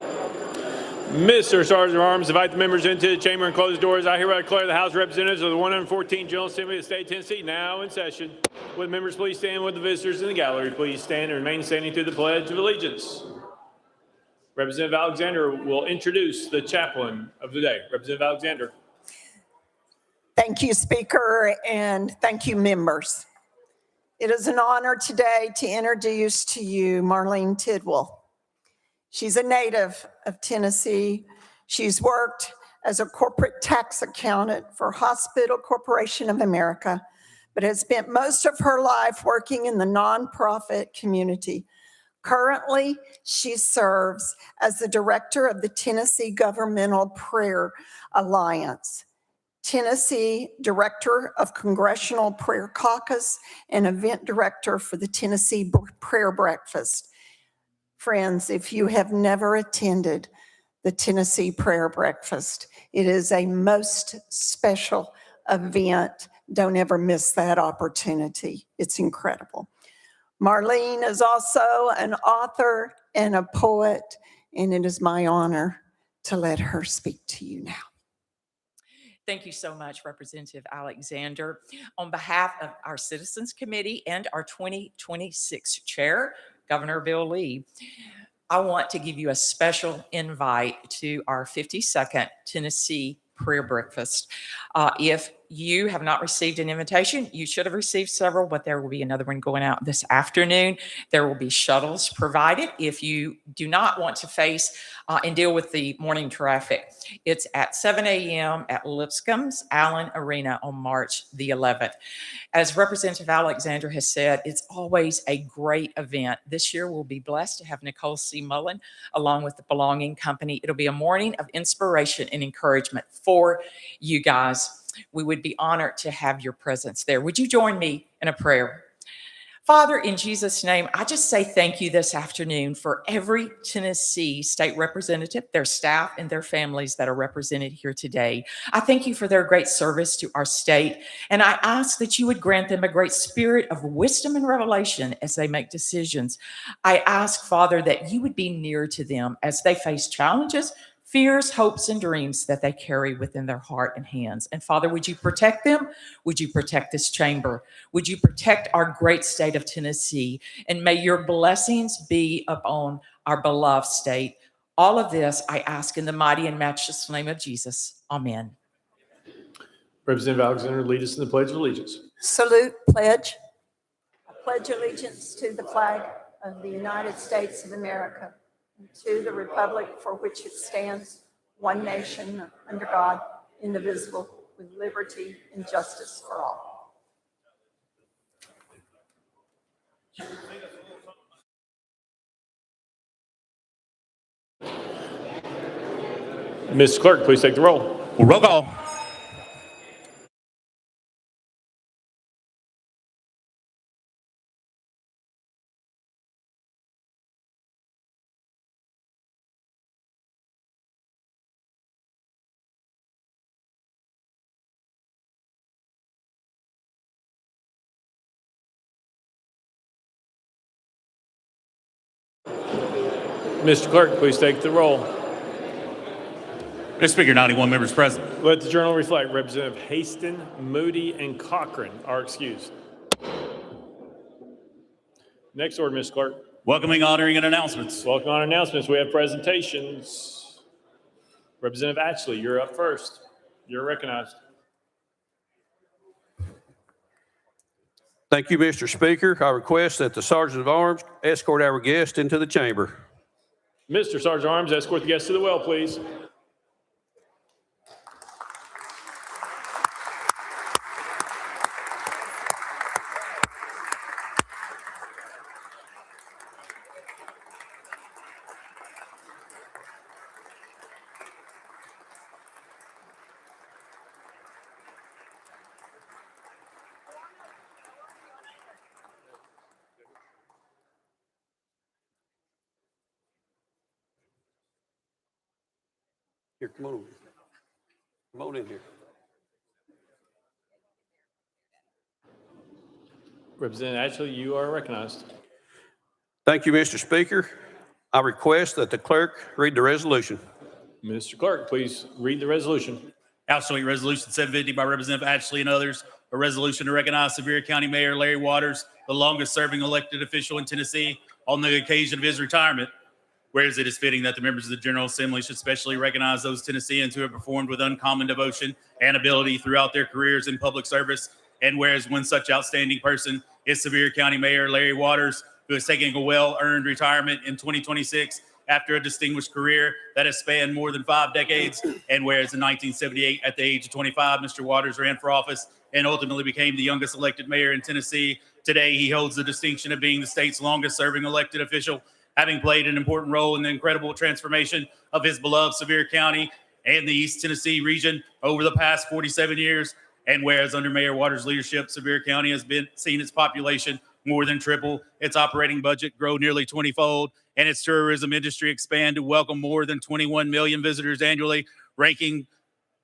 Mr. Sergeant of Arms, invite the members into the chamber and close the doors. I hereby declare the House of Representatives of the 114th General Assembly of the State of Tennessee now in session. Would members please stand? With the visitors in the gallery please stand and remain standing through the Pledge of Allegiance. Representative Alexander will introduce the chaplain of the day. Representative Alexander. Thank you, Speaker, and thank you, members. It is an honor today to introduce to you Marlene Tidwell. She's a native of Tennessee. She's worked as a corporate tax accountant for Hospital Corporation of America, but has spent most of her life working in the nonprofit community. Currently, she serves as the director of the Tennessee Governmental Prayer Alliance, Tennessee Director of Congressional Prayer Caucus, and event director for the Tennessee Prayer Breakfast. Friends, if you have never attended the Tennessee Prayer Breakfast, it is a most special event. Don't ever miss that opportunity. It's incredible. Marlene is also an author and a poet, and it is my honor to let her speak to you now. Thank you so much, Representative Alexander. On behalf of our Citizens Committee and our 2026 Chair, Governor Bill Lee, I want to give you a special invite to our 52nd Tennessee Prayer Breakfast. If you have not received an invitation, you should have received several, but there will be another one going out this afternoon. There will be shuttles provided if you do not want to face and deal with the morning traffic. It's at 7 a.m. at Lipscomb's Allen Arena on March the 11th. As Representative Alexander has said, it's always a great event. This year we'll be blessed to have Nicole C. Mullen along with the Belonging Company. It'll be a morning of inspiration and encouragement for you guys. We would be honored to have your presence there. Would you join me in a prayer? Father, in Jesus' name, I just say thank you this afternoon for every Tennessee state representative, their staff, and their families that are represented here today. I thank you for their great service to our state, and I ask that you would grant them a great spirit of wisdom and revelation as they make decisions. I ask, Father, that you would be near to them as they face challenges, fears, hopes, and dreams that they carry within their heart and hands. And Father, would you protect them? Would you protect this chamber? Would you protect our great state of Tennessee? And may your blessings be upon our beloved state. All of this I ask in the mighty and matchless name of Jesus. Amen. Representative Alexander, lead us in the Pledge of Allegiance. Salute, pledge. I pledge allegiance to the flag of the United States of America, to the republic for which it stands, one nation, under God, indivisible, with liberty and justice for all. Ms. Clerk, please take the roll. Roll call. Mr. Clerk, please take the roll. Mr. Speaker, 91 members present. Let the journal reflect Representative Haston, Moody, and Cochran are excused. Next order, Ms. Clerk. Welcoming, honoring, and announcements. Welcome on announcements. We have presentations. Representative Ashley, you're up first. You're recognized. Thank you, Mr. Speaker. I request that the Sergeant of Arms escort our guest into the chamber. Mr. Sergeant of Arms, escort the guests to the well, please. Here, come on. Come on in here. Representative Ashley, you are recognized. Thank you, Mr. Speaker. I request that the clerk read the resolution. Mr. Clerk, please read the resolution. House Joint Resolution 750 by Representative Ashley and others, a resolution to recognize Sevier County Mayor Larry Waters, the longest-serving elected official in Tennessee, on the occasion of his retirement. Whereas it is fitting that the members of the General Assembly should specially recognize those Tennesseans who have performed with uncommon devotion and ability throughout their careers in public service. And whereas one such outstanding person is Sevier County Mayor Larry Waters, who is taking a well-earned retirement in 2026 after a distinguished career that has spanned more than 5 decades. And whereas in 1978, at the age of 25, Mr. Waters ran for office and ultimately became the youngest elected mayor in Tennessee. Today, he holds the distinction of being the state's longest-serving elected official, having played an important role in the incredible transformation of his beloved Sevier County and the East Tennessee region over the past 47 years. And whereas under Mayor Waters' leadership, Sevier County has seen its population more than triple, its operating budget grow nearly 20-fold, and its tourism industry expand to welcome more than 21 million visitors annually, ranking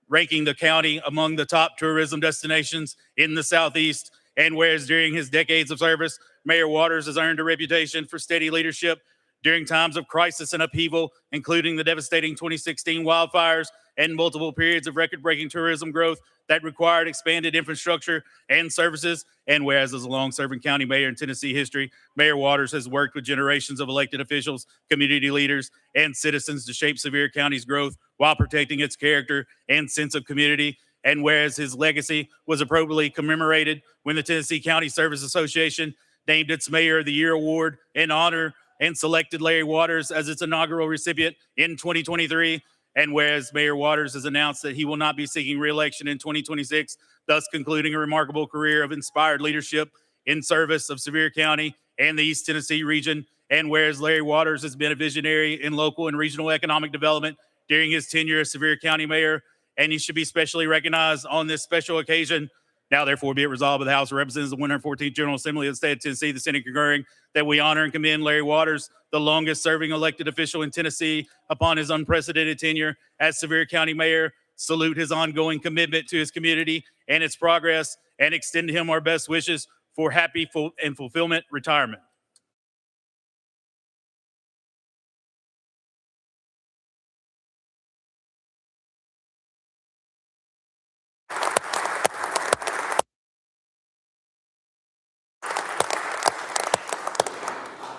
the county among the top tourism destinations in the Southeast. And whereas during his decades of service, Mayor Waters has earned a reputation for steady leadership during times of crisis and upheaval, including the devastating 2016 wildfires and multiple periods of record-breaking tourism growth that required expanded infrastructure and services. And whereas as a long-serving county mayor in Tennessee history, Mayor Waters has worked with generations of elected officials, community leaders, and citizens to shape Sevier County's growth while protecting its character and sense of community. And whereas his legacy was appropriately commemorated when the Tennessee County Service Association named its Mayor of the Year award in honor and selected Larry Waters as its inaugural recipient in 2023. And whereas Mayor Waters has announced that he will not be seeking re-election in 2026, thus concluding a remarkable career of inspired leadership in service of Sevier County and the East Tennessee region. And whereas Larry Waters has been a visionary in local and regional economic development during his tenure as Sevier County Mayor, and he should be specially recognized on this special occasion. Now, therefore, be it resolved by the House of Representatives of the 114th General Assembly of the State of Tennessee, the Senate concurring, that we honor and commend Larry Waters, the longest-serving elected official in Tennessee, upon his unprecedented tenure as Sevier County Mayor, salute his ongoing commitment to his community and its progress, and extend to him our best wishes for happy and fulfillment retirement.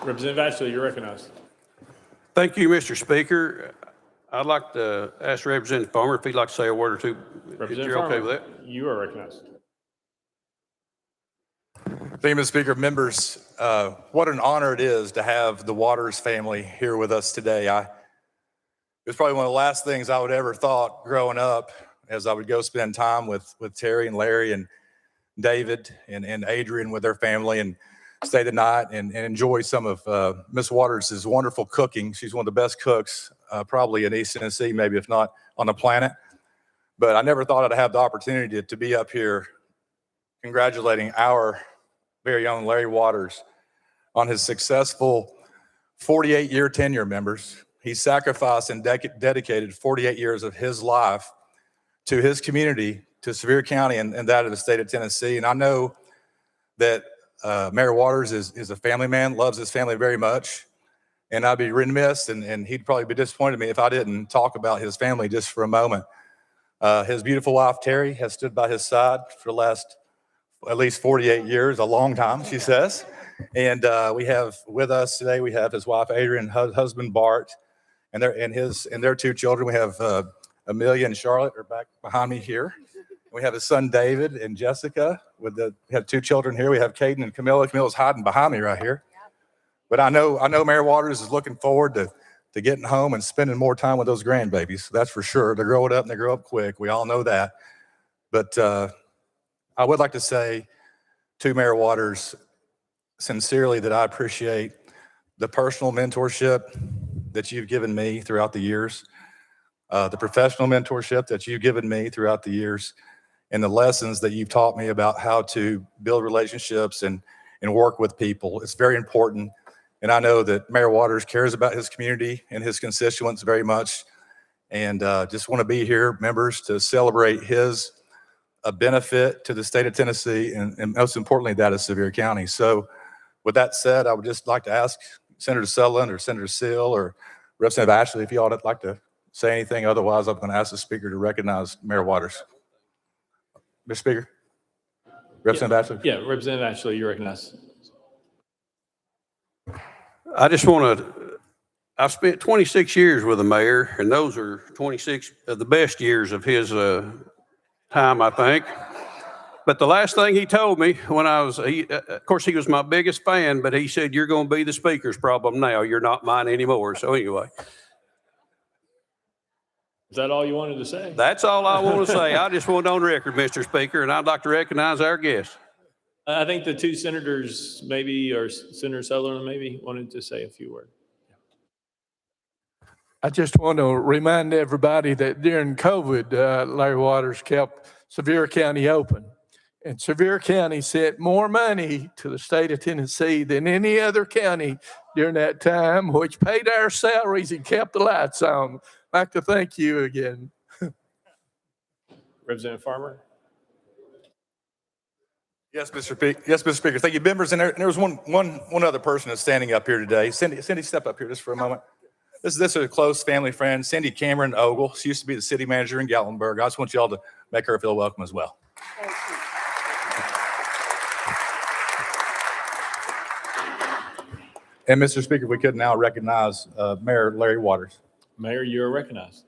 Representative Ashley, you're recognized. Thank you, Mr. Speaker. I'd like to ask Representative Farmer if he'd like to say a word or two. If Representative you're okay Farmer, with that? you are recognized. Thank you, Mr. Speaker. Members, what an honor it is to have the Waters family here with us today. It was probably one of the last things I would ever thought growing up, as I would go spend time with Terry and Larry and David and Adrian with their family and stay the night and enjoy some of Miss Waters' wonderful cooking. She's one of the best cooks probably in East Tennessee, maybe if not on the planet. But I never thought I'd have the opportunity to be up here congratulating our very own Larry Waters on his successful 48-year tenure, members. He sacrificed and dedicated 48 years of his life to his community, to Sevier County and that of the state of Tennessee. And I know that Mayor Waters is a family man, loves his family very much. And I'd be remiss, and he'd probably be disappointed in me if I didn't talk about his family just for a moment. His beautiful wife, Terry, has stood by his side for the last at least 48 years, a long time, she says. And we have with us today, we have his wife, Adrian, husband, Bart, and their 2 children. We have Amelia and Charlotte are back behind me here. We have his son, David, and Jessica. We have 2 children here. We have Caden and Camilla. Camilla's hiding behind me right here. But I know Mayor Waters is looking forward to getting home and spending more time with those grandbabies. That's for sure. They're growing up and they grow up quick. We all know that. But I would like to say to Mayor Waters sincerely that I appreciate the personal mentorship that you've given me throughout the years, the professional mentorship that you've given me throughout the years, and the lessons that you've taught me about how to build relationships and work with people. It's very important. And I know that Mayor Waters cares about his community and his constituents very much. And just want to be here, members, to celebrate his benefit to the state of Tennessee and most importantly, that of Sevier County. So with that said, I would just like to ask Senator Sutherland or Senator Sill or Representative Ashley, if you all would like to say anything. Otherwise, I'm going to ask the speaker to recognize Mayor Waters. Mr. Speaker. Representative Ashley. Yeah, Representative Ashley, you're recognized. I just want to, I've spent 26 years with the mayor, and those are 26 of the best years of his time, I think. But the last thing he told me when of course, he was my biggest fan, but he said, "You're going to be the speaker's problem now. You're not mine anymore." So anyway, Is that all you wanted to say? that's all I want to say. I just want it on record, Mr. Speaker, and I'd like to recognize our guests. I think the two senators maybe, or Senator Sutherland maybe, wanted to say a few words. I just want to remind everybody that during COVID, Larry Waters kept Sevier County open. And Sevier County sent more money to the state of Tennessee than any other county during that time, which paid our salaries and kept the lights on. I'd like to thank you again. Representative Farmer? Yes, Mr. Speaker. Yes, Mr. Speaker. Thank you, members. And there was one other person that's standing up here today. Cindy, step up here just for a moment. This is a close family friend, Cindy Cameron Ogle. She used to be the city manager in Gatlinburg. I just want you all to make her feel welcome as well. And Mr. Speaker, we could now recognize Mayor Larry Waters. Mayor, you are recognized.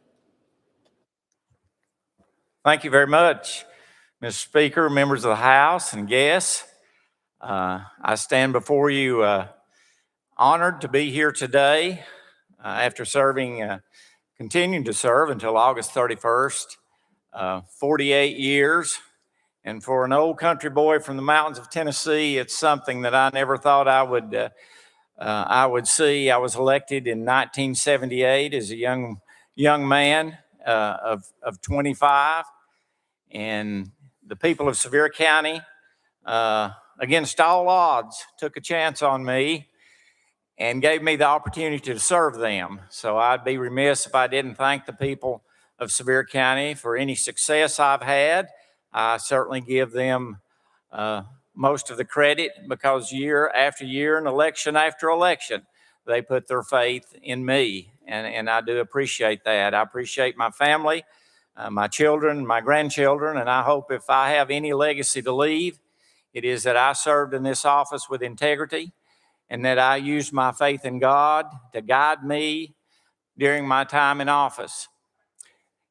Thank you very much, Mr. Speaker, members of the House, and guests. I stand before you honored to be here today after continuing to serve until August 31st, 48 years. And for an old country boy from the mountains of Tennessee, it's something that I never thought I would see. I was elected in 1978 as a young man of 25, and the people of Sevier County, against all odds, took a chance on me and gave me the opportunity to serve them. So I'd be remiss if I didn't thank the people of Sevier County for any success I've had. I certainly give them most of the credit because year after year and election after election, they put their faith in me, and I do appreciate that. I appreciate my family, my children, my grandchildren, and I hope if I have any legacy to leave, it is that I served in this office with integrity and that I used my faith in God to guide me during my time in office.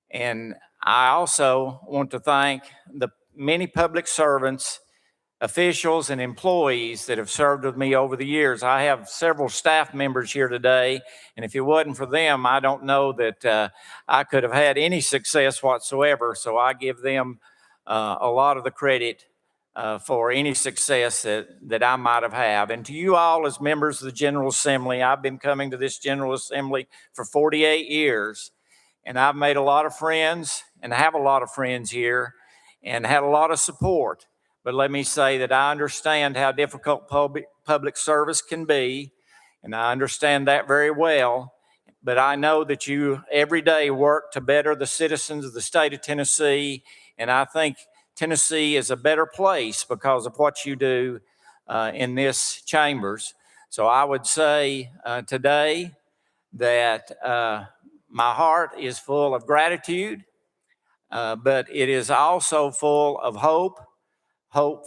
And I also want to thank the many public servants, officials, and employees that have served with me over the years. I have several staff members here today, and if it wasn't for them, I don't know that I could have had any success whatsoever. So I give them a lot of the credit for any success that I might have had. And to you all as members of the General Assembly, I've been coming to this General Assembly for 48 years, and I've made a lot of friends and have a lot of friends here and had a lot of support. But let me say that I understand how difficult public service can be, and I understand that very well. But I know that you every day work to better the citizens of the state of Tennessee, and I think Tennessee is a better place because of what you do in this chambers. So I would say today that my heart is full of gratitude, but it is also full of hope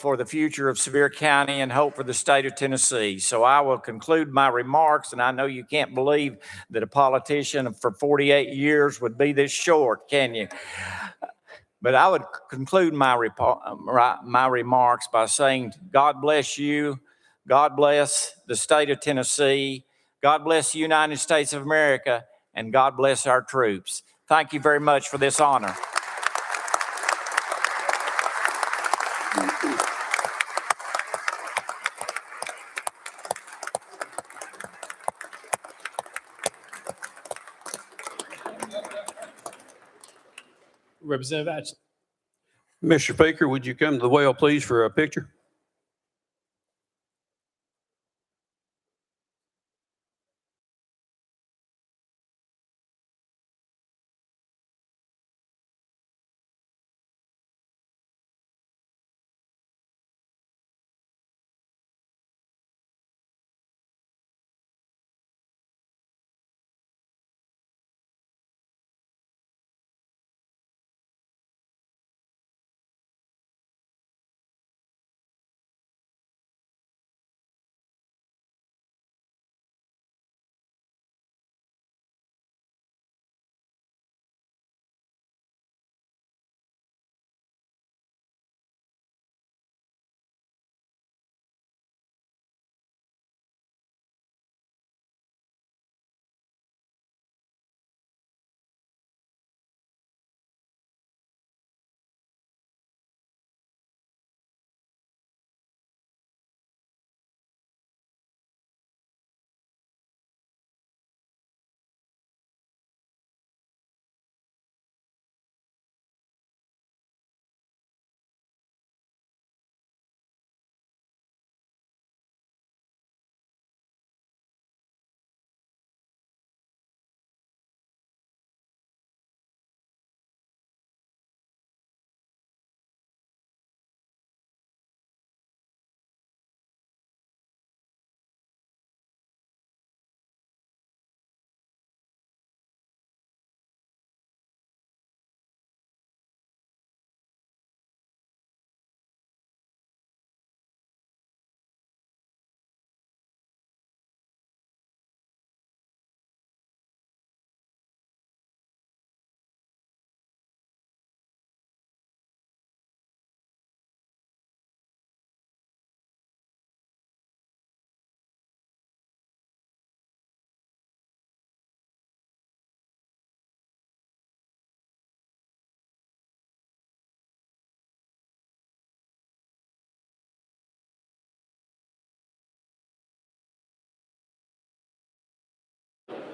for the future of Sevier County and hope for the state of Tennessee. So I will conclude my remarks, and I know you can't believe that a politician for 48 years would be this short, can you? But I would conclude my remarks by saying, God bless you, God bless the state of Tennessee, God bless the United States of America, and God bless our troops. Thank you very much for this honor. Representative Ashley. Mr. Speaker, would you come to the well, please, for a picture?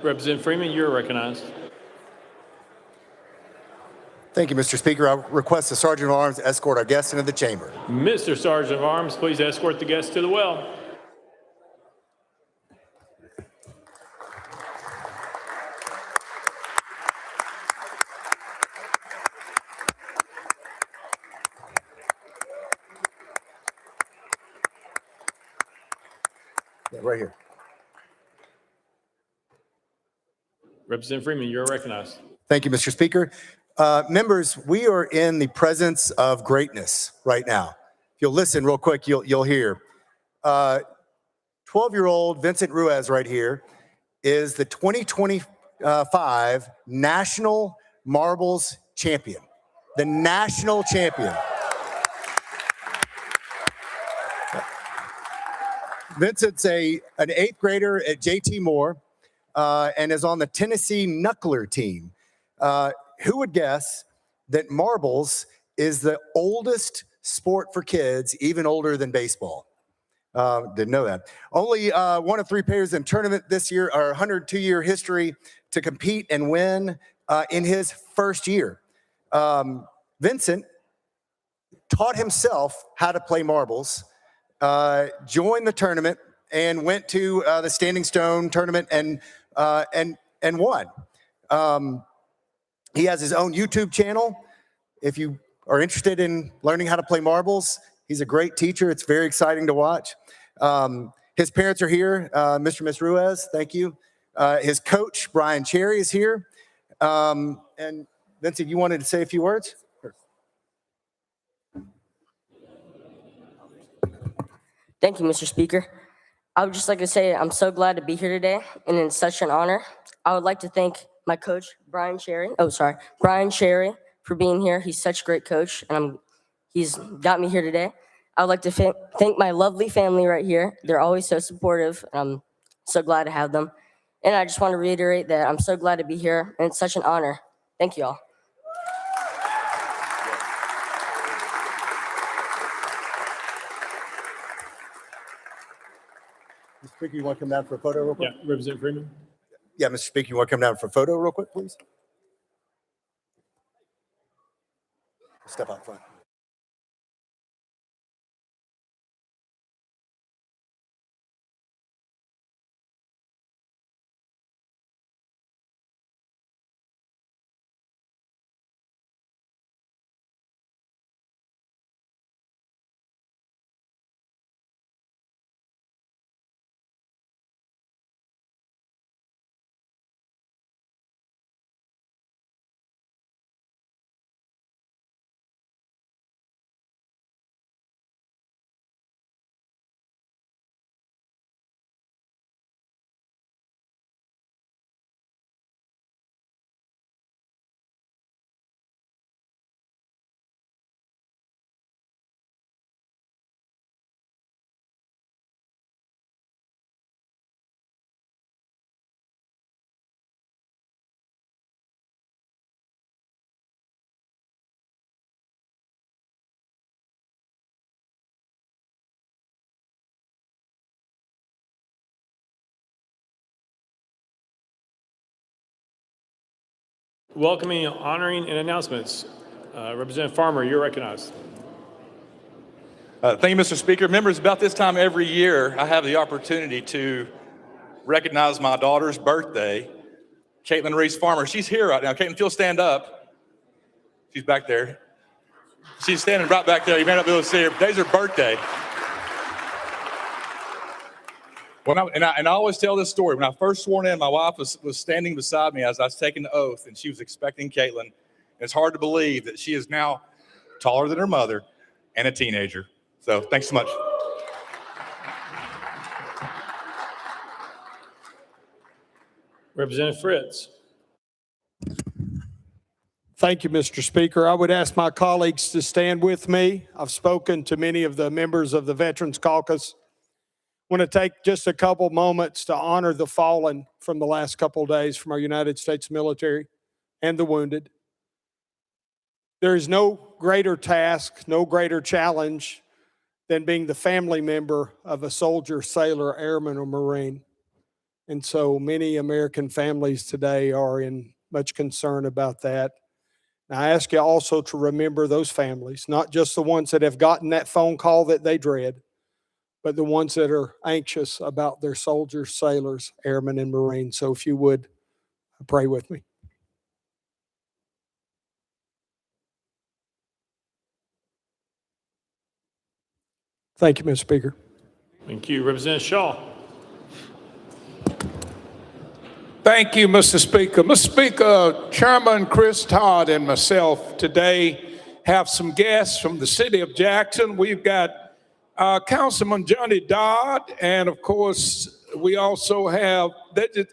Representative Freeman, you're recognized. Thank you, Mr. Speaker. I request the Sergeant of Arms escort our guests into the chamber. Mr. Sergeant of Arms, please escort the guests to the well. Yeah, right here. Representative Freeman, you're recognized. Thank you, Mr. Speaker. Members, we are in the presence of greatness right now. If you'll listen real quick, you'll hear. 12-year-old Vincent Ruiz right here is the 2025 National Marbles Champion. The national champion. Vincent's an 8th grader at JT Moore and is on the Tennessee Knuckler team. Who would guess that marbles is the oldest sport for kids, even older than baseball? Didn't know that. Only one of 3 players in tournament this year, our 102-year history to compete and win in his first year. Vincent taught himself how to play marbles, joined the tournament, and went to the Standing Stone tournament and won. He has his own YouTube channel. If you are interested in learning how to play marbles, he's a great teacher. It's very exciting to watch. His parents are here, Mr. and Ms. Ruiz, thank you. His coach, Brian Cherry, is here. And Vincent, you wanted to say a few words? Sure. Thank you, Mr. Speaker. I would just like to say I'm so glad to be here today, and it's such an honor. I would like to thank my coach, Brian Cherry, for being here. He's such a great coach, and he's got me here today. I would like to thank my lovely family right here. They're always so supportive, and I'm so glad to have them. And I just want to reiterate that I'm so glad to be here, and it's such an honor. Thank you all. Mr. Speaker, you want to come down for a photo real quick? Yeah, Representative Freeman. Yeah, Mr. Speaker, you want to come down for a photo real quick, please? Step out front. Welcoming, honoring, and announcements. Representative Farmer, you're recognized. Thank you, Mr. Speaker. Members, about this time every year, I have the opportunity to recognize my daughter's birthday, Caitlin Reese Farmer. She's here right now. Caitlin, if you'll stand up. She's back there. She's standing right back there. You may not be able to see her. Today's her birthday. I always tell this story. When I first sworn in, my wife was standing beside me as I was taking the oath, and she was expecting Caitlin. And it's hard to believe that she is now taller than her mother and a teenager. So thanks so much. Representative Fritz. Thank you, Mr. Speaker. I would ask my colleagues to stand with me. I've spoken to many of the members of the Veterans Caucus. I want to take just a couple moments to honor the fallen from the last couple of days from our United States military and the wounded. There is no greater task, no greater challenge than being the family member of a soldier, sailor, airman, or Marine. And so many American families today are in much concern about that. And I ask you also to remember those families, not just the ones that have gotten that phone call that they dread, but the ones that are anxious about their soldiers, sailors, airmen, and Marines. So if you would, pray with me. Thank you, Mr. Speaker. Thank you. Representative Shaw. Thank you, Mr. Speaker. Mr. Speaker, Chairman Chris Todd and myself today have some guests from the city of Jackson. We've got Councilman Johnny Dodd, and of course, we also have,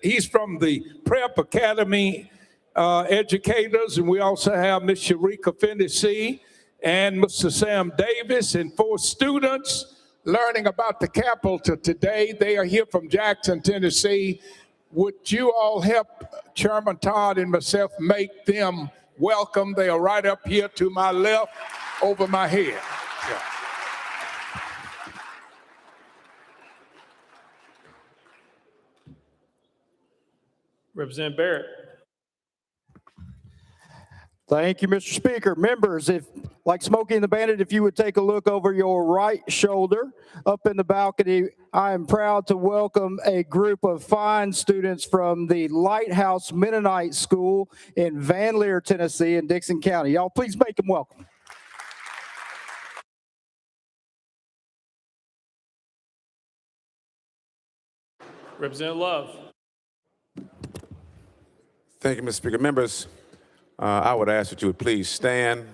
he's from the Prep Academy educators, and we also have Ms. Sharika Fennessy and Mr. Sam Davis, and 4 students learning about the Capitol today. They are here from Jackson, Tennessee. Would you all help Chairman Todd and myself make them welcome? They are right up here to my left over my head. Yeah. Representative Barrett. Thank you, Mr. Speaker. Members, if, like Smokey and the Bandit, if you would take a look over your right shoulder up in the balcony, I am proud to welcome a group of fine students from the Lighthouse Mennonite School in Van Lear, Tennessee in Dixon County. Y'all please make them welcome. Representative Love. Thank you, Mr. Speaker. Members, I would ask that you would please stand.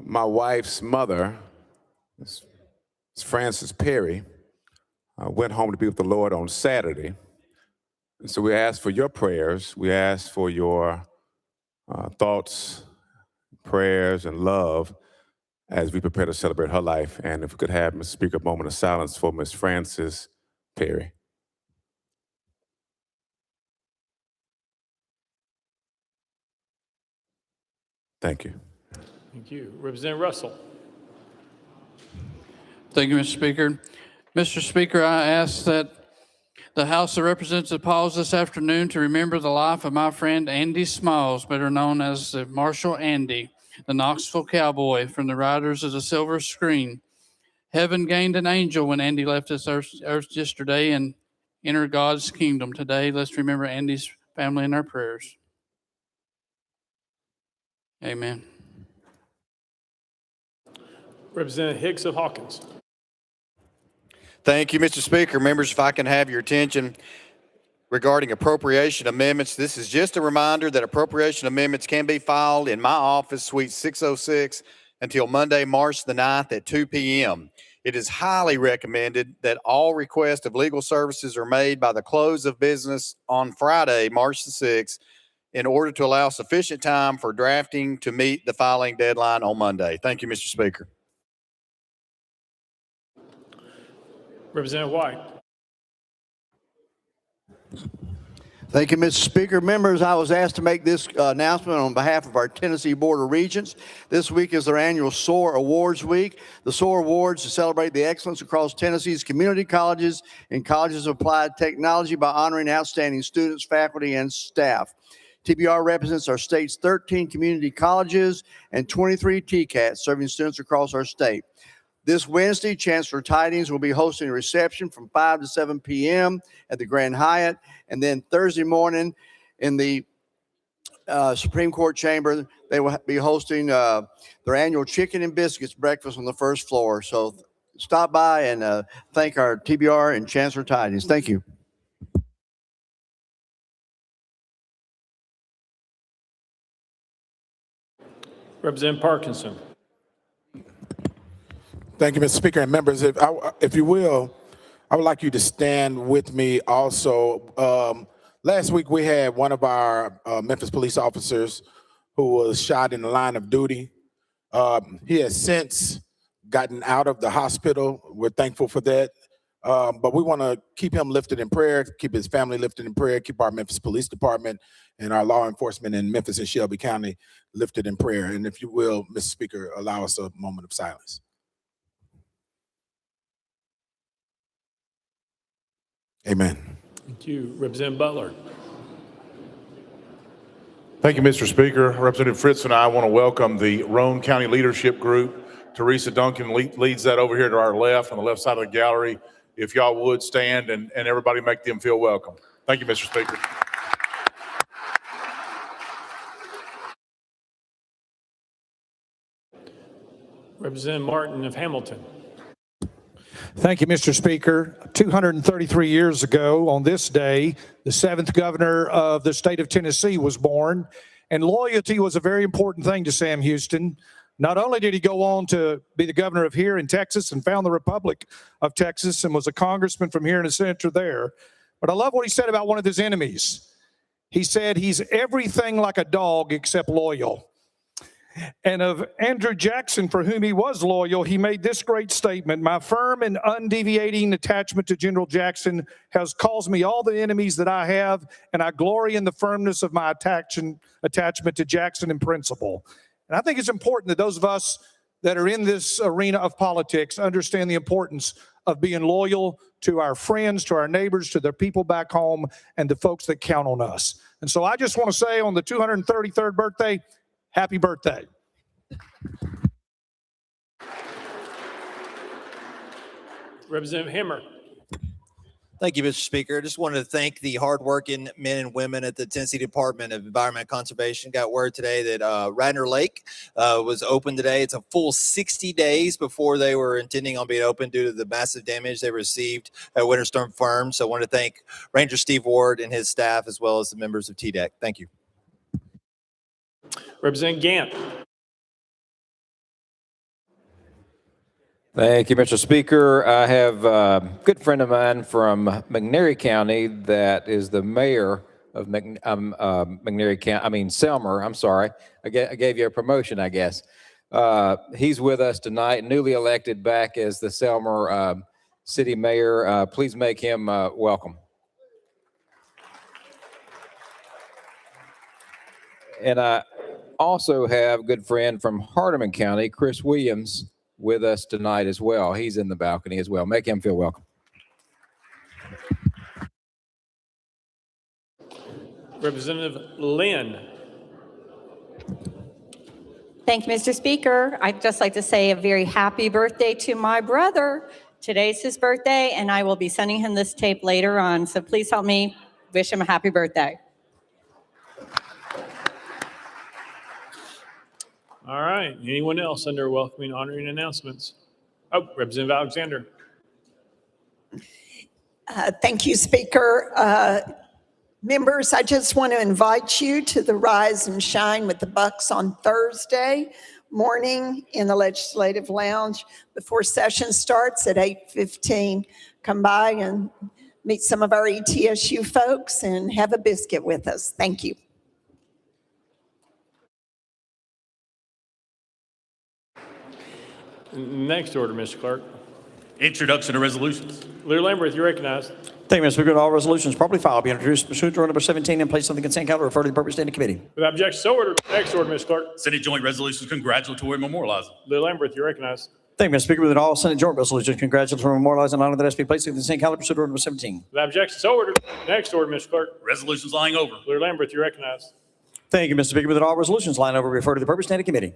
My wife's mother, Ms. Frances Perry, went home to be with the Lord on Saturday. And so we ask for your prayers. We ask for your thoughts, prayers, and love as we prepare to celebrate her life. And if we could have, Mr. Speaker, a moment of silence for Ms. Frances Perry. Thank you. Thank you. Representative Russell. Thank you, Mr. Speaker. Mr. Speaker, I ask that the House of Representatives pause this afternoon to remember the life of my friend Andy Smalls, better known as the Marshal Andy, the Knoxville cowboy from the Riders of the Silver Screen. Heaven gained an angel when Andy left this earth yesterday and entered God's kingdom. Today, let's remember Andy's family in our prayers. Amen. Representative Hicks of Hawkins. Thank you, Mr. Speaker. Members, if I can have your attention regarding appropriation amendments, this is just a reminder that appropriation amendments can be filed in my office, Suite 606, until Monday, March the 9th at 2 p.m. It is highly recommended that all requests of legal services are made by the close of business on Friday, March the 6th, in order to allow sufficient time for drafting to meet the filing deadline on Monday. Thank you, Mr. Speaker. Representative White. Thank you, Mr. Speaker. Members, I was asked to make this announcement on behalf of our Tennessee Board of Regents. This week is their annual SOAR Awards Week. The SOAR Awards to celebrate the excellence across Tennessee's community colleges and colleges of applied technology by honoring outstanding students, faculty, and staff. TBR represents our state's 13 community colleges and 23 TCATs serving students across our state. This Wednesday, Chancellor Tidings will be hosting a reception from 5 to 7 p.m. at the Grand Hyatt. And then Thursday morning in the Supreme Court chamber, they will be hosting their annual chicken and biscuits breakfast on the first floor. So stop by and thank our TBR and Chancellor Tidings. Thank you. Representative Parkinson. Thank you, Mr. Speaker, and members. If you will, I would like you to stand with me also. Last week, we had one of our Memphis police officers who was shot in the line of duty. He has since gotten out of the hospital. We're thankful for that. But we want to keep him lifted in prayer, keep his family lifted in prayer, keep our Memphis Police Department and our law enforcement in Memphis and Shelby County lifted in prayer. And if you will, Mr. Speaker, allow us a moment of silence. Amen. Thank you. Representative Butler. Thank you, Mr. Speaker. Representative Fritz and I want to welcome the Roane County Leadership Group. Teresa Duncan leads that over here to our left, on the left side of the gallery. If y'all would stand and everybody make them feel welcome. Thank you, Mr. Speaker. Representative Martin of Hamilton. Thank you, Mr. Speaker. 233 years ago on this day, the 7th governor of the state of Tennessee was born, and loyalty was a very important thing to Sam Houston. Not only did he go on to be the governor of here in Texas and found the Republic of Texas and was a congressman from here and a senator there, but I love what he said about one of his enemies. He said he's everything like a dog except loyal. And of Andrew Jackson, for whom he was loyal, he made this great statement: "My firm and undeviating attachment to General Jackson has caused me all the enemies that I have, and I glory in the firmness of my attachment to Jackson in principle." And I think it's important that those of us that are in this arena of politics understand the importance of being loyal to our friends, to our neighbors, to the people back home, and the folks that count on us. And so I just want to say on the 233rd birthday, happy birthday. Representative Hemmer. Thank you, Mr. Speaker. I just wanted to thank the hardworking men and women at the Tennessee Department of Environment and Conservation. Got word today that Radnor Lake was open today. It's a full 60 days before they were intending on being open due to the massive damage they received at Winter Storm Fern. So I want to thank Ranger Steve Ward and his staff, as well as the members of TDEC. Thank you. Representative Gant. Thank you, Mr. Speaker. I have a good friend of mine from McNairy County that is the mayor of McNairy County, Selmer, I'm sorry. I gave you a promotion, I guess. He's with us tonight, newly elected back as the Selmer city mayor. Please make him welcome. And I also have a good friend from Hardeman County, Chris Williams, with us tonight as well. He's in the balcony as well. Make him feel welcome. Representative Lynn. Thank you, Mr. Speaker. I'd just like to say a very happy birthday to my brother. Today's his birthday, and I will be sending him this tape later on. So please help me wish him a happy birthday. All right. Anyone else under welcoming, honoring announcements? Oh, Representative Alexander. Thank you, Speaker. Members, I just want to invite you to the Rise and Shine with the Bucks on Thursday morning in the Legislative Lounge before session starts at 8:15. Come by and meet some of our ETSU folks and have a biscuit with us. Thank you. Next order, Mr. Clerk. Introduction to resolutions. Lear Lamberth, you're recognized. Thank you, Mr. Speaker. All resolutions properly filed be introduced pursuant to order number 17 and placed on the consent calendar, referred to the appropriate standing committee. Without objection, so ordered. Next order, Mr. Clerk. Senate Joint Resolutions congratulatory and memorializing. Lear Lamberth, you're recognized. Thank you, Mr. Speaker. With all Senate joint resolutions congratulatory and memorializing and honor that has been placed on the consent calendar, pursuant to order number 17. Without objection, so ordered. Next order, Mr. Clerk. Resolutions lying over. Lear Lamberth, you're recognized. Thank you, Mr. Speaker. With all resolutions lying over, refer to the appropriate standing committee.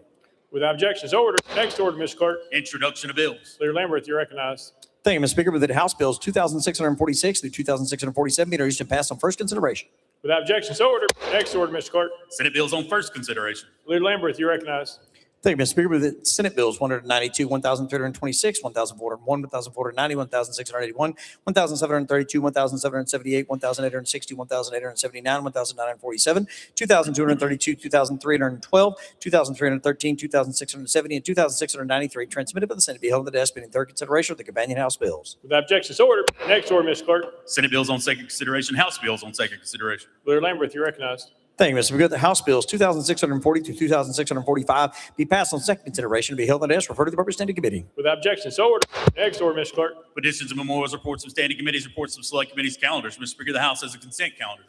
Without objection, so ordered. Next order, Mr. Clerk. Introduction of bills. Lear Lamberth, you're recognized. Thank you, Mr. Speaker. With the House bills 2,646 through 2,647 be introduced and passed on first consideration. Without objection, so ordered. Next order, Mr. Clerk. Senate bills on first consideration. Lear Lamberth, you're recognized. Thank you, Mr. Speaker. With the Senate bills 192, 1,326, 1,401, 1,490, 1,681, 1,732, 1,778, 1,860, 1,879, 1,947, 2,232, 2,312, 2,313, 2,670, and 2,693 transmitted by the Senate be held in the desk pending third consideration of the companion House bills. Without objection, so ordered. Next order, Mr. Clerk. Senate bills on second consideration. House bills on second consideration. Lear Lamberth, you're recognized. Thank you, Mr. Speaker. The House bills 2,640 through 2,645 be passed on second consideration and be held in the desk, referred to the appropriate standing committee. Without objection, so ordered. Next order, Mr. Clerk. Petitions and memorials, reports of standing committees, reports of select committees, calendars. Mr. Speaker, the House has a consent calendar.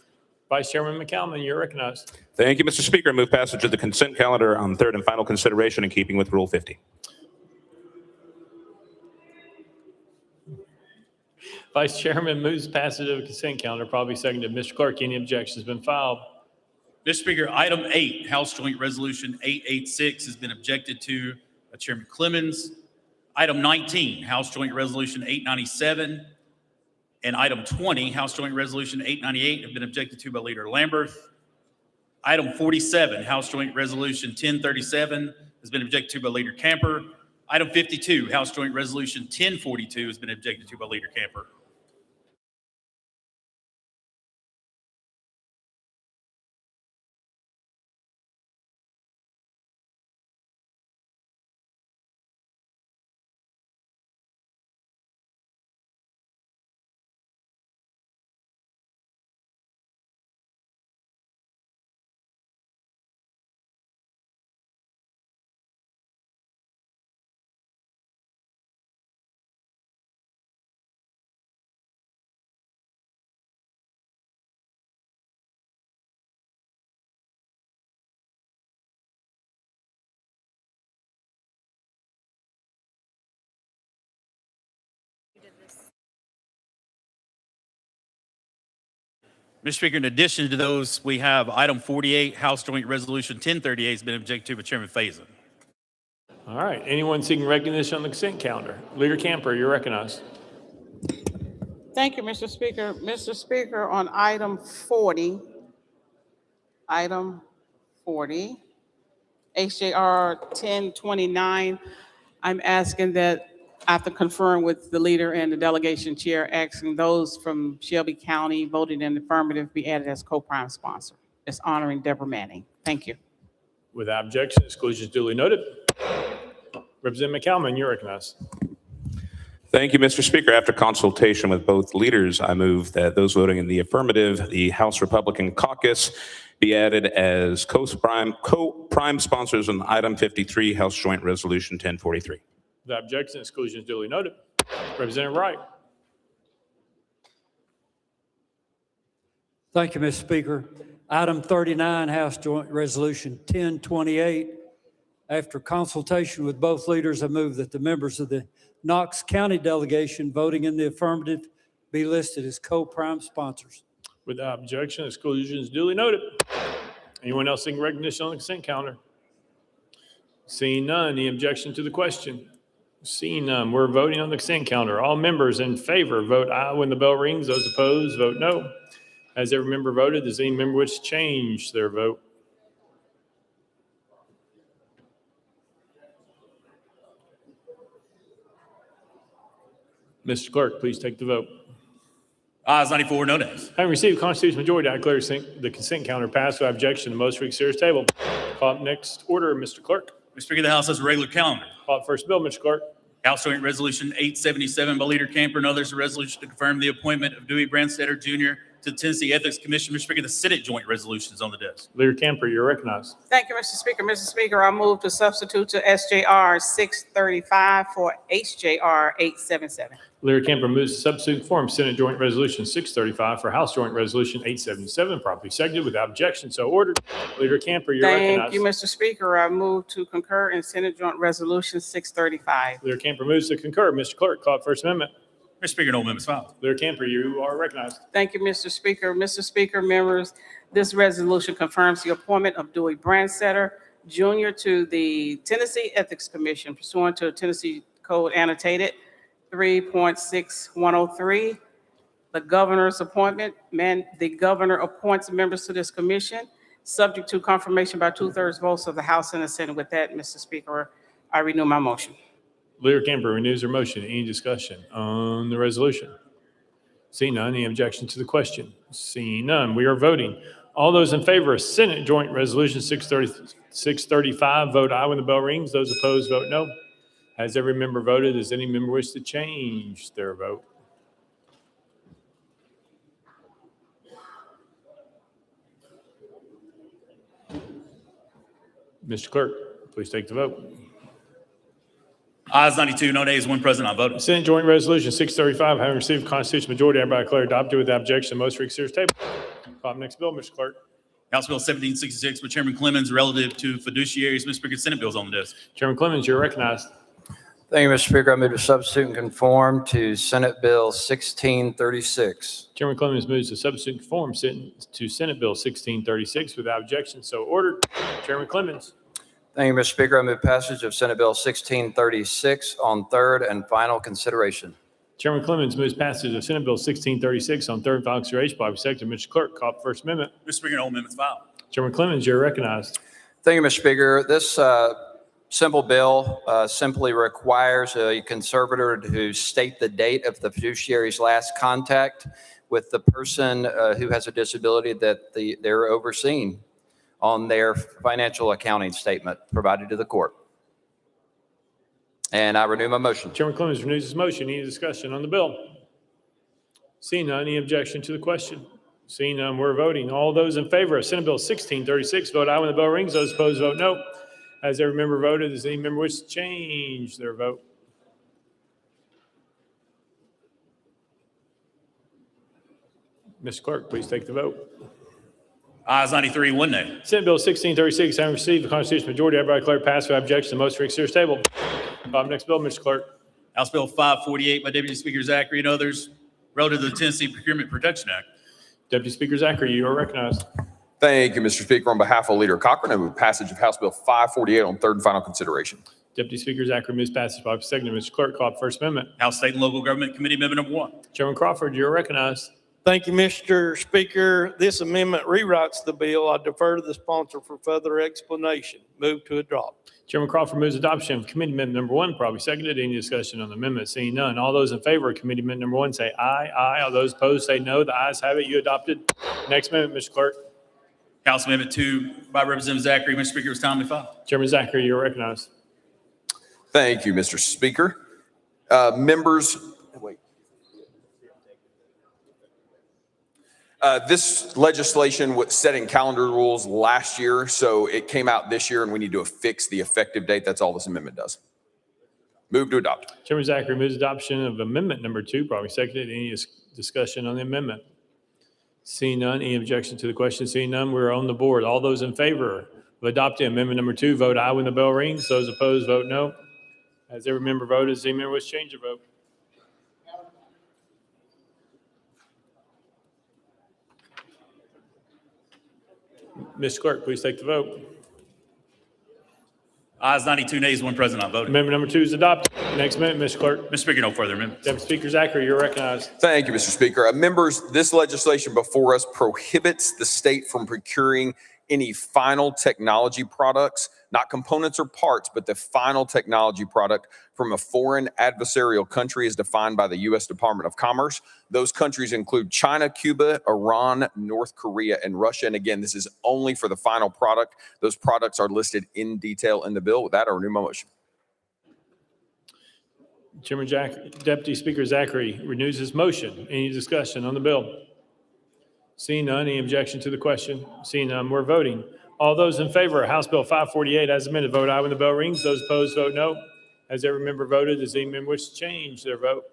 Vice Chairman McCallum, you're recognized. Thank you, Mr. Speaker. I move passage of the consent calendar on third and final consideration in keeping with Rule 50. Vice Chairman moves passage of the consent calendar, probably seconded. Mr. Clerk, any objections been filed? Mr. Speaker, item 8, House Joint Resolution 886 has been objected to by Chairman Clemens. Item 19, House Joint Resolution 897, and item 20, House Joint Resolution 898 have been objected to by Leader Lamberth. Item 47, House Joint Resolution 1037 has been objected to by Leader Camper. Item 52, House Joint Resolution 1042 has been objected to by Leader Camper. Mr. Speaker, in addition to those, we have item 48, House Joint Resolution 1038 has been objected to by Chairman Faison. All right. Anyone seeking recognition on the consent calendar? Leader Camper, you're recognized. Thank you, Mr. Speaker. Mr. Speaker, on item 40, HJR 1029, I'm asking that after conferring with the leader and the delegation chair, asking those from Shelby County voting in the affirmative be added as co-prime sponsor. It's honoring Deborah Manning. Thank you. Without objection, exclusions duly noted. Representative McCalman, you're recognized. Thank you, Mr. Speaker. After consultation with both leaders, I move that those voting in the affirmative, the House Republican Caucus, be added as co-prime sponsors on item 53, House Joint Resolution 1043. Without objection, exclusions duly noted. Representative Wright. Thank you, Mr. Speaker. Item 39, House Joint Resolution 1028. After consultation with both leaders, I move that the members of the Knox County delegation voting in the affirmative be listed as co-prime sponsors. Without objection, exclusions duly noted. Anyone else seeking recognition on the consent calendar? Seeing none, any objection to the question? Seeing none, we're voting on the consent calendar. All members in favor, vote aye when the bell rings. Those opposed, vote no. Has every member voted? Does any member wish to change their vote? Mr. Clerk, please take the vote. Ayes 94, no nays. Having received a constitutional majority, I declare the consent calendar passed without objection. The most considered table. Call up next order, Mr. Clerk. Mr. Speaker, the House has a regular calendar. Call up first bill, Mr. Clerk. House Joint Resolution 877 by Leader Camper and others, a resolution to confirm the appointment of Dewey Branstetter Jr. to the Tennessee Ethics Commission. Mr. Speaker, the Senate Joint Resolution is on the desk. Leader Camper, you're recognized. Thank you, Mr. Speaker. Mr. Speaker, I move to substitute to SJR 635 for HJR 877. Leader Camper moves to substitute form Senate Joint Resolution 635 for House Joint Resolution 877, properly seconded without objection. So ordered. Leader Camper, you're recognized. Thank you, Mr. Speaker. I move to concur in Senate Joint Resolution 635. Leader Camper moves to concur. Mr. Clerk, call up First Amendment. Mr. Speaker, no amendments filed. Leader Camper, you are recognized. Thank you, Mr. Speaker. Mr. Speaker, members, this resolution confirms the appointment of Dewey Branstetter Jr. to the Tennessee Ethics Commission pursuant to Tennessee Code Annotated 3.6103. The governor's appointment, the governor appoints members to this commission, subject to confirmation by 2/3 votes of the House and the Senate. With that, Mr. Speaker, I renew my motion. Leader Camper renews her motion. Any discussion on the resolution? Seeing none, any objection to the question? Seeing none, we are voting. All those in favor of Senate Joint Resolution 635, vote aye when the bell rings. Those opposed, vote no. Has every member voted? Does any member wish to change their vote? Mr. Clerk, please take the vote. Ayes 92, no nays, one present, not voting. Senate Joint Resolution 635, having received constitutional majority, hereby declare adopted with objection. Most considered table. Call up next bill, Mr. Clerk. House Bill 1766 by Chairman Clemens relative to fiduciaries. Mr. Speaker, Senate bills on the desk. Chairman Clemens, you're recognized. Thank you, Mr. Speaker. I move to substitute and conform to Senate Bill 1636. Chairman Clemens moves to substitute and conform to Senate Bill 1636 without objection. So ordered. Chairman Clemens. Thank you, Mr. Speaker. I move passage of Senate Bill 1636 on third and final consideration. Chairman Clemens moves passage of Senate Bill 1636 on third and final consideration by second. Mr. Clerk, call for First Amendment. Mr. Speaker, no amendments filed. Chairman Clemens, you're recognized. Thank you, Mr. Speaker. This simple bill simply requires a conservator to state the date of the fiduciary's last contact with the person who has a disability that they're overseeing on their financial accounting statement provided to the court. And I renew my motion. Chairman Clemens renews his motion. Any discussion on the bill? Seeing none, any objection to the question? Seeing none, we're voting. All those in favor of Senate Bill 1636, vote aye when the bell rings. Those opposed, vote no. Has every member voted? Does any member wish to change their vote? Mr. Clerk, please take the vote. Ayes 93, one nay. Senate Bill 1636, having received the constitutional majority, hereby declare passed without objection. The motion for consideration is tabled. Next bill, Mr. Clerk. House Bill 548 by Deputy Speaker Zachary and others relative to the Tennessee Procurement Protection Act. Deputy Speaker Zachary, you are recognized. Thank you, Mr. Speaker. On behalf of Leader Cochran, I move passage of House Bill 548 on third and final consideration. Deputy Speaker Zachary moves passage by second. Mr. Clerk, call for First Amendment. House State and Local Government Committee Amendment number 1. Chairman Crawford, you are recognized. Thank you, Mr. Speaker. This amendment rewrites the bill. I defer to the sponsor for further explanation. Move to adopt. Chairman Crawford moves adoption of Committee Amendment number 1, probably seconded. Any discussion on the amendment? Seeing none. All those in favor of Committee Amendment number 1 say aye. Aye. All those opposed say no. The ayes have it. You adopted. Next amendment, Mr. Clerk. House Amendment 2 by Representative Zachary. Mr. Speaker, it was timely filed. Chairman Zachary, you are recognized. Thank you, Mr. Speaker. Members, this legislation was setting calendar rules last year, so it came out this year, and we need to fix the effective date. That's all this amendment does. Move to adopt. Chairman Zachary moves adoption of Amendment number 2, probably seconded. Any discussion on the amendment? Seeing none. Any objection to the question? Seeing none, we're on the board. All those in favor of adopting Amendment number 2, vote aye when the bell rings. Those opposed, vote no. Has every member voted? Does any member wish to change their vote? Mr. Clerk, please take the vote. Ayes 92, nays, one present, not voting. Amendment number 2 is adopted. Next amendment, Mr. Clerk. Mr. Speaker, no further amendments. Deputy Speaker Zachary, you're recognized. Thank you, Mr. Speaker. Members, this legislation before us prohibits the state from procuring any final technology products, not components or parts, but the final technology product from a foreign adversarial country as defined by the U.S. Department of Commerce. Those countries include China, Cuba, Iran, North Korea, and Russia. And again, this is only for the final product. Those products are listed in detail in the bill. With that, I renew my motion. Deputy Speaker Zachary renews his motion. Any discussion on the bill? Seeing none, any objection to the question? Seeing none, we're voting. All those in favor of House Bill 548 as amended, vote aye when the bell rings. Those opposed, vote no. Has every member voted? Does any member wish to change their vote?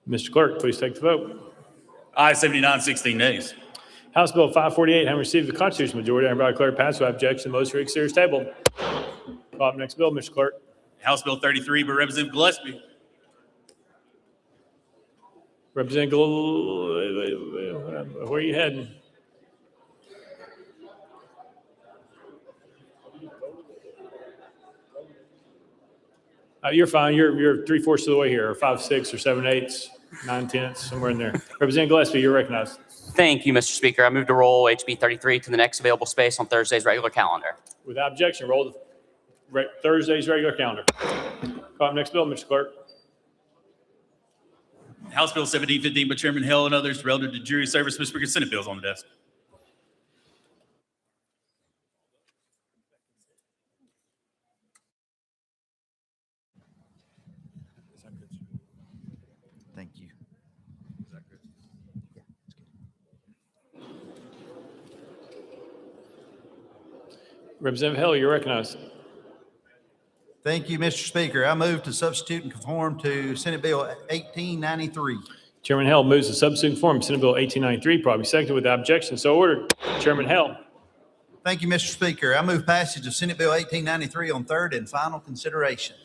Mr. Clerk, please take the vote. Ayes 79, 16 nays. House Bill 548, having received the constitutional majority, I hereby declare passed without objection. The motion for consideration is tabled. Call up next bill, Mr. Clerk. House Bill 33 by Representative Gillespie. Representative where are you heading? You're fine. You're 3/4 of the way here, or 5/6 or 7/8, 9/10, somewhere in there. Representative Gillespie, you're recognized. Thank you, Mr. Speaker. I move to roll HB 33 to the next available space on Thursday's regular calendar. Without objection, roll the Thursday's regular calendar. Call up next bill, Mr. Clerk. House Bill 1715 by Chairman Hill and others relative to jury service. Mr. Speaker, Senate bills on the desk. Thank you. Representative Hill, you're recognized. Thank you, Mr. Speaker. I move to substitute and conform to Senate Bill 1893. Chairman Hell moves the substitute form, Senate Bill 1893, probably seconded without objection. So ordered. Chairman Hell. Thank you, Mr. Speaker. I move passage of Senate Bill 1893 on third and final consideration.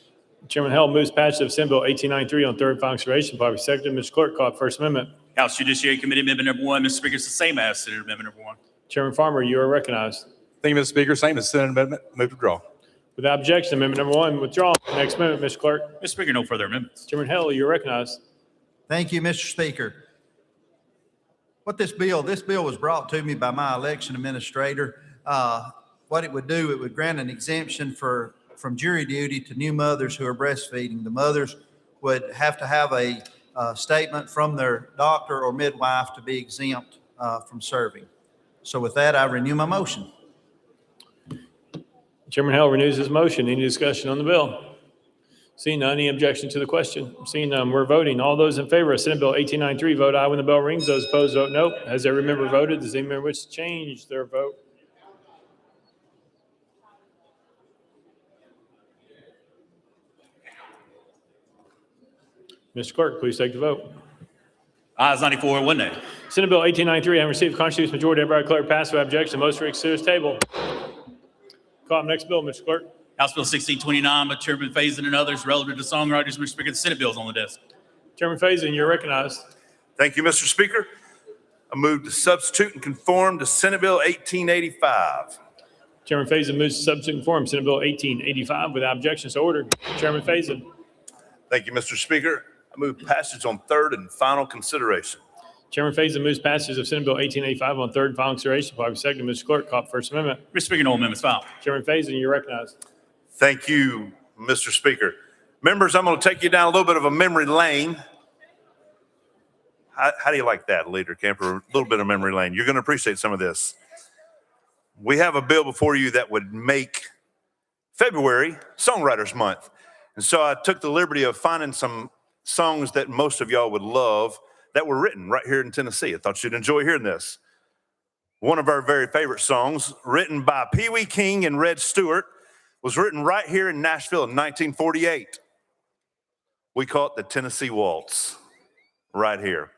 Chairman Hell moves passage of Senate Bill 1893 on third and final consideration, probably seconded. Mr. Clerk, call the First Amendment. House Judiciary Committee Amendment number 1, Mr. Speaker, it's the same as Senate Amendment number 1. Chairman Farmer, you are recognized. Thank you, Mr. Speaker. Same as Senate Amendment. Move to draw. Without objection, amendment number 1 withdrawn. Next amendment, Mr. Clerk. Mr. Speaker, no further amendments. Chairman Hell, you're recognized. Thank you, Mr. Speaker. What this bill was brought to me by my election administrator. What it would do, it would grant an exemption from jury duty to new mothers who are breastfeeding. The mothers would have to have a statement from their doctor or midwife to be exempt from serving. So with that, I renew my motion. Chairman Hell renews his motion. Any discussion on the bill? Seeing none, any objection to the question? Seeing none, we're voting. All those in favor of Senate Bill 1893, vote aye when the bell rings. Those opposed, vote no. Has every member voted? Does any member wish to change their vote? Mr. Clerk, please take the vote. Ayes 94, 1 nay. Senate Bill 1893, having received a constitutional majority, hereby declare passed without objection. Most consider table. Call the next bill, Mr. Clerk. House Bill 1629 by Chairman Faison and others relative to songwriters. Mr. Speaker, the Senate bill is on the desk. Chairman Faison, you're recognized. Thank you, Mr. Speaker. I move to substitute and conform to Senate Bill 1885. Chairman Faison moves to substitute and conform Senate Bill 1885 without objection. So ordered. Chairman Faison. Thank you, Mr. Speaker. I move passage on third and final consideration. Chairman Faison moves passage of Senate Bill 1885 on third and final consideration. Probably second. Mr. Clerk, call the First Amendment. Mr. Speaker, no amendments filed. Chairman Faison, you're recognized. Thank you, Mr. Speaker. Members, I'm going to take you down a little bit of a memory lane. How do you like that, Leader Camper? A little bit of memory lane. You're going to appreciate some of this. We have a bill before you that would make February Songwriters Month. And so I took the liberty of finding some songs that most of y'all would love that were written right here in Tennessee. I thought you'd enjoy hearing this. One of our very favorite songs, written by Pee Wee King and Red Stewart, was written right here in Nashville in 1948. We call it the Tennessee Waltz, right here.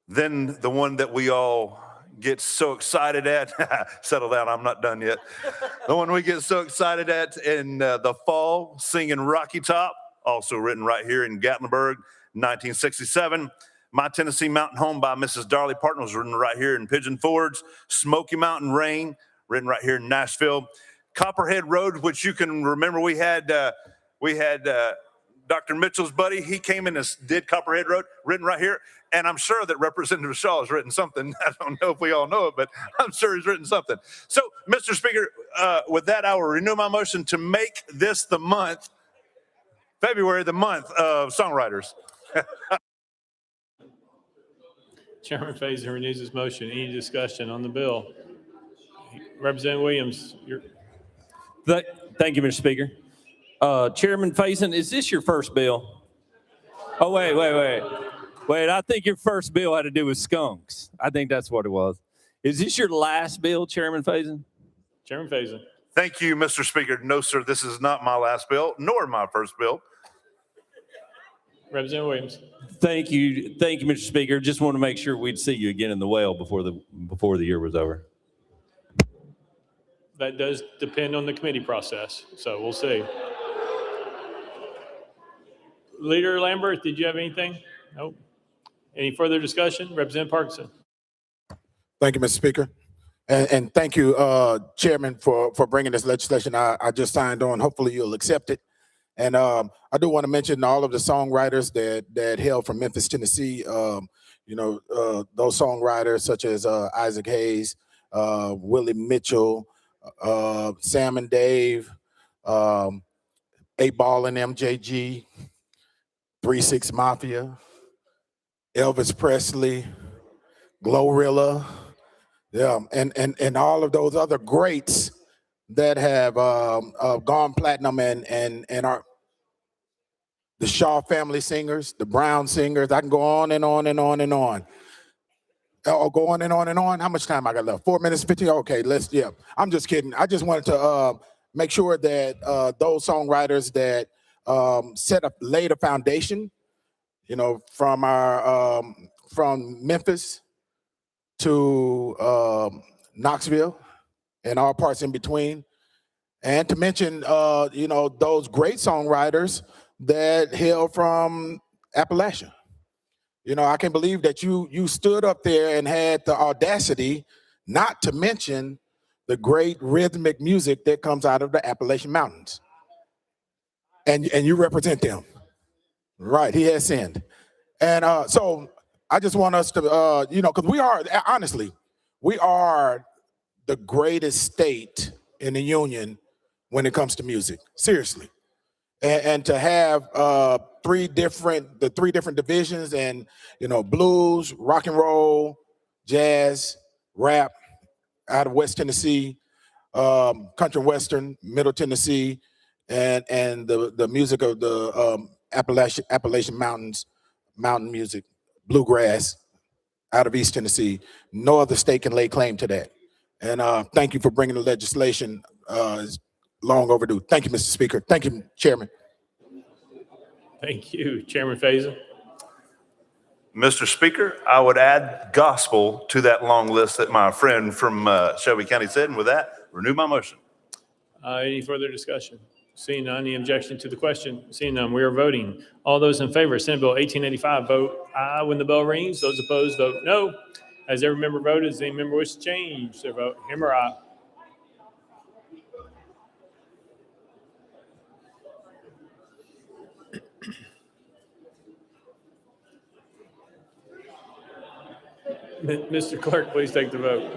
Then the one that we all get so excited at, settle down, I'm not done yet. The one we get so excited at in the fall, singing Rocky Top, also written right here in Gatlinburg, 1967. My Tennessee Mountain Home by Mrs. Darley Parton was written right here in Pigeon Forge. Smoky Mountain Rain, written right here in Nashville. Copperhead Road, which you can remember, we had Dr. Mitchell's buddy. He came in and did Copperhead Road, written right here. And I'm sure that Representative Shaw has written something. I don't know if we all know it, but I'm sure he's written something. So, Mr. Speaker, with that, I will renew my motion to make this the month, February, the month of songwriters. Chairman Faison renews his motion. Any discussion on the bill? Representative Williams, you're. Thank you, Mr. Speaker. Chairman Faison, is this your first bill? Oh, wait, I think your first bill had to do with skunks. I think that's what it was. Is this your last bill, Chairman Faison? Chairman Faison. Thank you, Mr. Speaker. No, sir, this is not my last bill, nor my first bill. Representative Williams. Thank you, Mr. Speaker. Just want to make sure we'd see you again in the well before the year was over. That does depend on the committee process, so we'll see. Leader Lambert, did you have anything? Nope. Any further discussion? Representative Parkinson. Thank you, Mr. Speaker. And thank you, Chairman, for bringing this legislation. I just signed on. Hopefully you'll accept it. And I do want to mention all of the songwriters that hail from Memphis, Tennessee. Those songwriters such as Isaac Hayes, Willie Mitchell, Sam and Dave, 8Ball and MJG, 3-6 Mafia, Elvis Presley, Glorilla, yeah, and all of those other greats that have gone platinum and are the Shaw family singers, the Brown singers. I can go on and on and on and on. Oh, go on and on and on. How much time I got left? 4 minutes, 15? Okay, yeah. I'm just kidding. I just wanted to make sure that those songwriters that laid a foundation, from from Memphis to Knoxville and all parts in between. And to mention, those great songwriters that hail from Appalachia. I can't believe that you stood up there and had the audacity not to mention the great rhythmic music that comes out of the Appalachian Mountains. And you represent them. Right, he has sinned. And so I just want us to, because we are the greatest state in the union when it comes to music, seriously. And to have the three different divisions and, blues, rock and roll, jazz, rap out of West Tennessee, country and western, Middle Tennessee, and the music of the Appalachian Mountains, mountain music, bluegrass out of East Tennessee. No other state can lay claim to that. And thank you for bringing the legislation. It's long overdue. Thank you, Mr. Speaker. Thank you, Chairman. Thank you, Chairman Faison. Mr. Speaker, I would add gospel to that long list that my friend from Shelby County said, and with that, renew my motion. Any further discussion? Seeing none, any objection to the question? Seeing none, we are voting. All those in favor of Senate Bill 1885, vote aye when the bell rings. Those opposed, vote no. As every member voted, does any member wish to change their vote? Him or I? Mr. Clerk, please take the vote.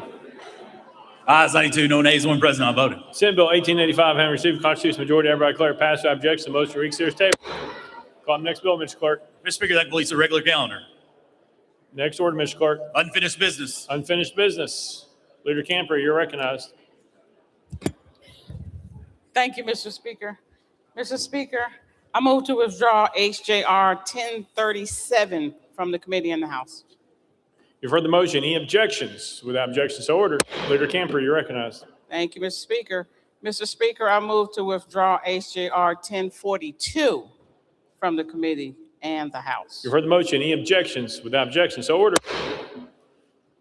Ayes 92, no nays, one present, not voting. Senate Bill 1885 having received a constitutional majority, everybody declare it passed. Without objection, the motion to reconsider is tabled. Call the next bill, Mr. Clerk. Mr. Speaker, that completes the regular calendar. Next order, Mr. Clerk. Unfinished business. Unfinished business. Leader Camper, you're recognized. Thank you, Mr. Speaker. Mr. Speaker, I move to withdraw HJR 1037 from the committee in the House. You've heard the motion. Any objections? Without objection, so ordered. Leader Camper, you're recognized. Thank you, Mr. Speaker. Mr. Speaker, I move to withdraw HJR 1042 from the committee and the House. You've heard the motion. Any objections? Without objection, so ordered.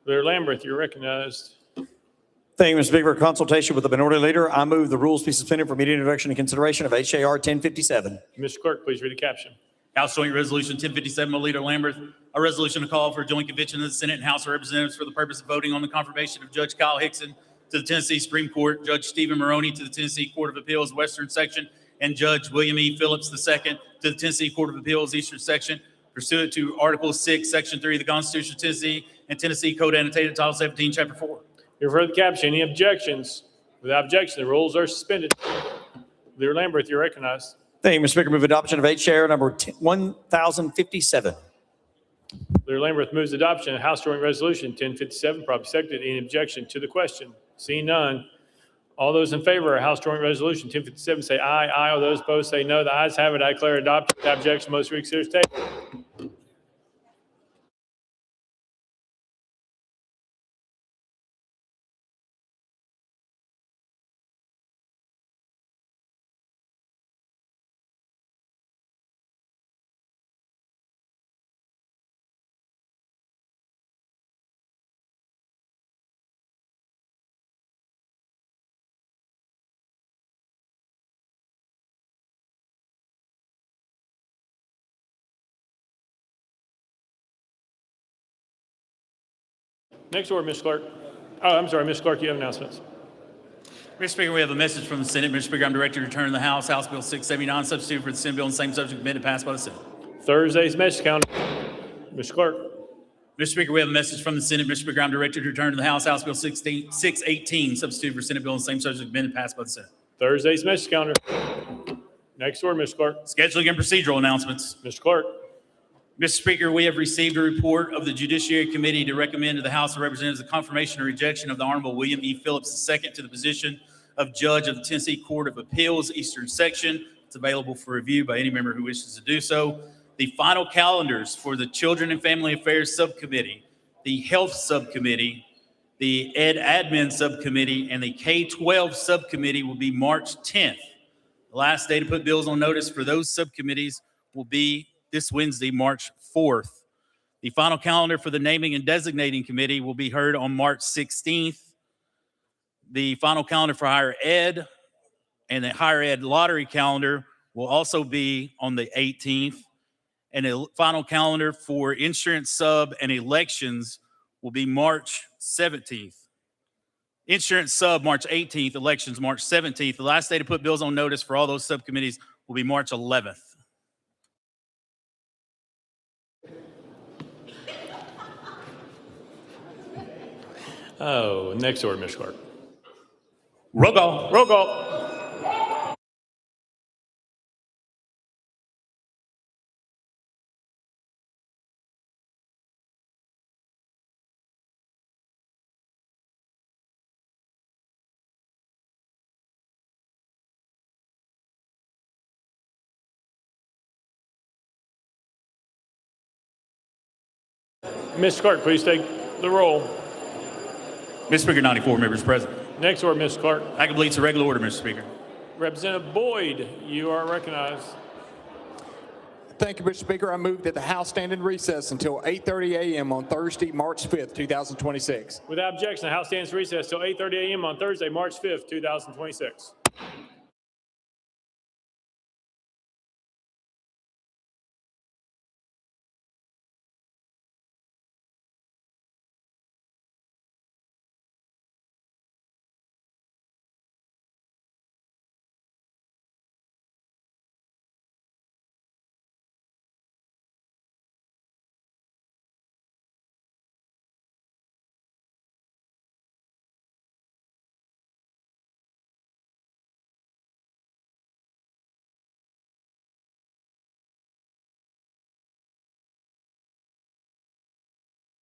Leader Lamberth, you're recognized. Thank you, Mr. Speaker. For consultation with the minority leader, I move the rules be suspended for immediate introduction and consideration of HJR 1057. Mr. Clerk, please read the caption. House Joint Resolution 1057 by Leader Lambert, a resolution to call for a joint convention of the Senate and House of Representatives for the purpose of voting on the confirmation of Judge Kyle Hickson to the Tennessee Supreme Court, Judge Stephen Maroney to the Tennessee Court of Appeals Western Section, and Judge William E. Phillips II to the Tennessee Court of Appeals Eastern Section, pursuant to Article 6, Section 3 of the Constitution of Tennessee and Tennessee Code Annotated Title 17, Chapter 4. You've heard the caption. Any objections? Without objection, the rules are suspended. Leader Lamberth, you're recognized. Thank you, Mr. Speaker. Move adoption of HJR number 1057. Leader Lamberth moves adoption of House Joint Resolution 1057, properly seconded. Any objection to the question? Seeing none, all those in favor of House Joint Resolution 1057 say aye. Aye. All those opposed say no. The ayes have it. I declare adopted. Without objection, most reconsider is tabled. Next order, Ms. Clerk. Oh, I'm sorry, Ms. Clerk, you have announcements. Mr. Speaker, we have a message from the Senate. Mr. Speaker, I'm directed to return to the House Bill 679, substitute for the Senate bill on the same subject, been passed by the Senate. Thursday's message calendar. Ms. Clerk. Mr. Speaker, we have a message from the Senate. Mr. Speaker, I'm directed to return to the House Bill 618, substitute for Senate bill on the same subject, been passed by the Senate. Thursday's message calendar. Next order, Ms. Clerk. Scheduling and procedural announcements. Mr. Clerk. Mr. Speaker, we have received a report of the Judiciary Committee to recommend to the House of Representatives the confirmation or rejection of the Honorable William E. Phillips II to the position of Judge of the Tennessee Court of Appeals, Eastern Section. It's available for review by any member who wishes to do so. The final calendars for the Children and Family Affairs Subcommittee, the Health Subcommittee, the Ed Admin Subcommittee, and the K-12 Subcommittee will be March 10th. The last day to put bills on notice for those subcommittees will be this Wednesday, March 4th. The final calendar for the naming and designating committee will be heard on March 16th. The final calendar for higher ed and the higher ed lottery calendar will also be on the 18th. And the final calendar for insurance sub and elections will be March 17th. Insurance sub, March 18th, elections, March 17th. The last day to put bills on notice for all those subcommittees will be March 11th. Oh, next order, Mr. Clerk. Roll call. Roll call. Mr. Clerk, please take the roll. Mr. Speaker, 94 members present. Next order, Mr. Clerk. That completes the regular order, Mr. Speaker. Representative Boyd, you are recognized. Thank you, Mr. Speaker. I move that the House stand in recess until 8:30 a.m. on Thursday, March 5th, 2026. Without objection, the House stands recessed till 8:30 a.m. on Thursday, March 5th, 2026.